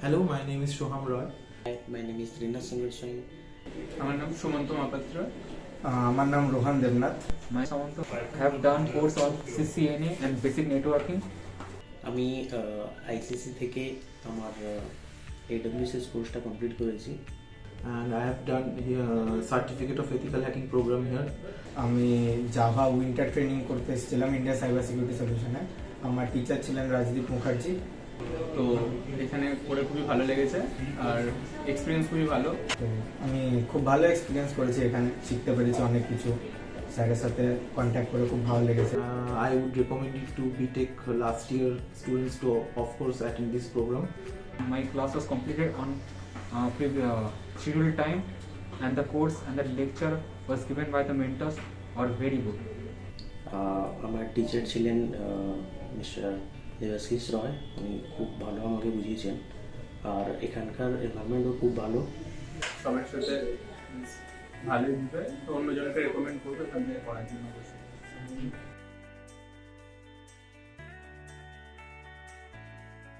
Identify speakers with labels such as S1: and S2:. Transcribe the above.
S1: Hello, my name is Shoham Roy.
S2: Hi, my name is Rina Singhal Singh.
S3: আমার নাম সুমন্ত মহাপাত্র।
S4: আমার নাম Rohan Debnath.
S5: My Samantha have done course on CCNA and basic networking.
S2: আমি ICSS থেকে আমার AWS কোর্সটা complete করেছি।
S1: And I have done here certificate of ethical hacking program here.
S4: আমি জাভা উইন্টার ট্রেনিং করতে এসেছিলাম ইন্ডিয়া সাইবার সিকিউরিটি সলিউশনে। আমার টিচার ছিলেন রাজদীপ মুখার্জি।
S3: তো এখানে করে খুবই ভালো লেগেছে আর এক্সপিরিয়েন্স খুবই ভালো।
S4: তো আমি খুব ভালো এক্সপিরিয়েন্স করেছি, এখানে শিখতে পেরেছি অনেক কিছু। স্যারের সাথে কন্ট্যাক্ট করে খুব ভালো লেগেছে।
S1: I would recommend it to BTech last year students to of course attend this program.
S5: My class was completed on scheduled time, and the course and the lecture was given by the mentors are very good.
S2: আমার teacher ছিলেন mister Debashis রয়, উনি খুব ভালো আমাকে বুঝিয়েছেন আর এখানকার এনভায়রনমেন্টও খুব ভালো।
S3: সবার সাথে ভালোই দিবে, তো অন্যজনকে রেকমেন্ড করবে তাদের পড়ার জন্য অবশ্যই।